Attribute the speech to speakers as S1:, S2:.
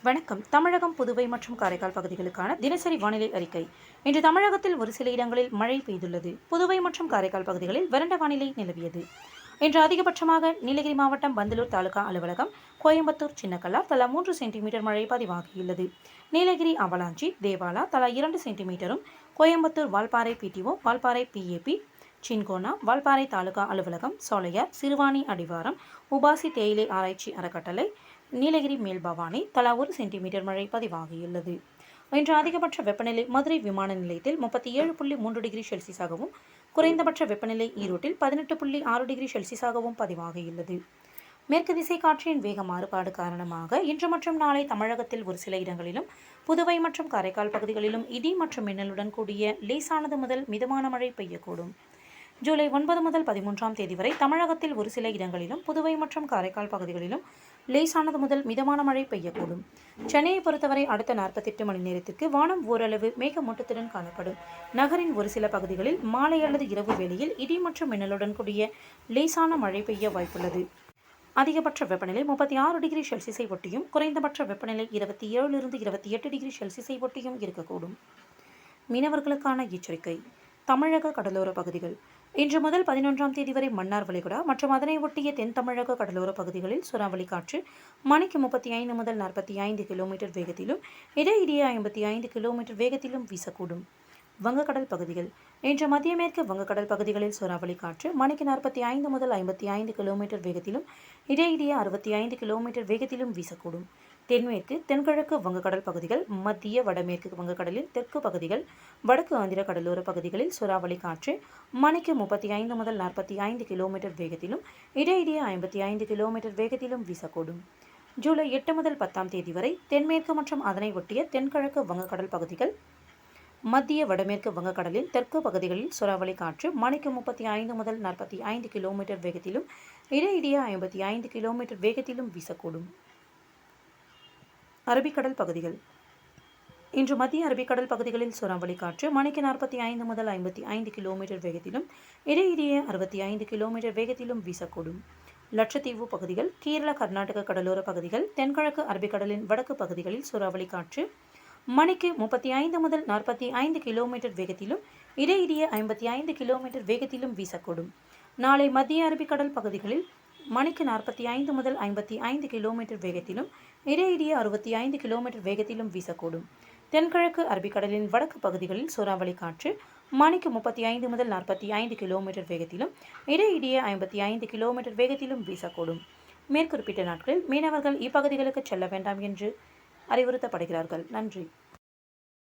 S1: வணக்கம். தமிழகம், புதுவை மற்றும் காரைக்கால் பகுதிகளுக்கான தினசரி வானிலை அறிக்கை. இன்று தமிழகத்தில் ஒரு சில இடங்களில் மழை பெய்துள்ளது. புதுவை மற்றும் காரைக்கால் பகுதிகளில் வறண்ட வானிலை நிலவியது. இன்று அதிகபட்சமாக நீலகிரி மாவட்டம் பந்தலூர் தாலுகா அலுவலகம், கோயம்புத்தூர், சின்னக்கல்லார் தலா 3 சென்டிமீட்டர் மழை பதிவாகியுள்ளது. நீலகிரி அவலாஞ்சி, தேவாலா தலா 2 சென்டிமீட்டரும், கோயம்புத்தூர் வால்பாறை பிடிஓ, வால்பாறை பிஏபி, சின்கோனா, வால்பாறை தாலுகா அலுவலகம், சோலையார், சிறுவாணி அடிவாரம், உபாசி தேயிலை ஆராய்ச்சி அறக்கட்டளை, நீலகிரி மேல்பவானி தலா 1 சென்டிமீட்டர் மழை பதிவாகியுள்ளது. இன்று அதிகபட்ச வெப்பநிலை மதுரை விமான நிலையத்தில் 37.3 டிகிரி செல்சியஸாகவும், குறைந்தபட்ச வெப்பநிலை ஈரோட்டில் 18.6 டிகிரி செல்சியஸாகவும் பதிவாகியுள்ளது. மேற்கு திசை காற்றின் வேக மாறுபாடு காரணமாக இன்று மற்றும் நாளை தமிழகத்தில் ஒரு சில இடங்களிலும், புதுவை மற்றும் காரைக்கால் பகுதிகளிலும் இடி மற்றும் மின்னலுடன் கூடிய லேசானது முதல் மிதமான மழை பெய்யக்கூடும். ஜூலை 9 முதல் 13ஆம் தேதி வரை தமிழகத்தில் ஒரு சில இடங்களிலும், புதுவை மற்றும் காரைக்கால் பகுதிகளிலும் லேசானது முதல் மிதமான மழை பெய்யக்கூடும். சென்னையை பொறுத்தவரை அடுத்த 48 மணி நேரத்திற்கு வானம் ஓரளவு மேகமூட்டத்துடன் காணப்படும். நகரின் ஒரு சில பகுதிகளில் மாலை அல்லது இரவு வேளையில் இடி மற்றும் மின்னலுடன் கூடிய லேசான மழை பெய்ய வாய்ப்புள்ளது. அதிகபட்ச வெப்பநிலை 36 டிகிரி செல்சியஸை ஒட்டியும், குறைந்தபட்ச வெப்பநிலை 27 28 டிகிரி செல்சியஸை ஒட்டியும் இருக்கக்கூடும். மீனவர்களுக்கான எச்சரிக்கை. தமிழக கடலோர பகுதிகள். இன்று முதல் 11ஆம் தேதி வரை மன்னார் வளைகுடா மற்றும் அதனை ஒட்டிய தென் தமிழக கடலோர பகுதிகளில் சூறாவளி காற்று மணிக்கு 35 முதல் 45 கிலோமீட்டர் வேகத்திலும், இடையிடையே 55 கிலோமீட்டர் வேகத்திலும் வீசக்கூடும். வங்கக்கடல் பகுதிகள். இன்று மத்திய மேற்கு வங்கக்கடல் பகுதிகளில் சூறாவளி காற்று மணிக்கு 45 முதல் 55 கிலோமீட்டர் வேகத்திலும், இடையிடையே 65 கிலோமீட்டர் வேகத்திலும் வீசக்கூடும். தென்மேற்கு தென்கிழக்கு வங்கக்கடல் பகுதிகள், மத்திய வடமேற்கு வங்கக்கடலின் தெற்கு பகுதிகள், வடக்கு ஆந்திர கடலோர பகுதிகளில் சூறாவளி காற்று மணிக்கு 35 முதல் 45 கிலோமீட்டர் வேகத்திலும், இடையிடையே 55 கிலோமீட்டர் வேகத்திலும் வீசக்கூடும். ஜூலை 8 முதல் 10ஆம் தேதி வரை தென்மேற்கு மற்றும் அதனை ஒட்டிய தென்கிழக்கு வங்கக்கடல் பகுதிகள், மத்திய வடமேற்கு வங்கக்கடலின் தெற்கு பகுதிகளில் சூறாவளி காற்று மணிக்கு 35 முதல் 45 கிலோமீட்டர் வேகத்திலும், இடையிடையே 55 கிலோமீட்டர் வேகத்திலும் வீசக்கூடும். அரபிக்கடல் பகுதிகள். இன்று மத்திய அரபிக்கடல் பகுதிகளில் சூறாவளி காற்று மணிக்கு 45 முதல் 55 கிலோமீட்டர் வேகத்திலும், இடையிடையே 65 கிலோமீட்டர் வேகத்திலும் வீசக்கூடும். லட்சத்தீவு பகுதிகள், கேரள கர்நாடக கடலோர பகுதிகள், தென்கிழக்கு அரபிக்கடலின் வடக்கு பகுதிகளில் சூறாவளி காற்று மணிக்கு 35 முதல் 45 கிலோமீட்டர் வேகத்திலும், இடையிடையே 55 கிலோமீட்டர் வேகத்திலும் வீசக்கூடும். நாளை மத்திய அரபிக்கடல் பகுதிகளில் மணிக்கு 45 முதல் 55 கிலோமீட்டர் வேகத்திலும், இடையிடையே 65 கிலோமீட்டர் வேகத்திலும் வீசக்கூடும். தென்கிழக்கு அரபிக்கடலின் வடக்கு பகுதிகளில் சூறாவளி காற்று மணிக்கு 35 முதல் 45 கிலோமீட்டர் வேகத்திலும், இடையிடையே 55 கிலோமீட்டர் வேகத்திலும் வீசக்கூடும். மேற்குறிப்பிட்ட நாட்களில் மீனவர்கள் இப்பகுதிகளுக்கு செல்ல வேண்டாம் என்று அறிவுறுத்தப்படுகிறார்கள். நன்றி.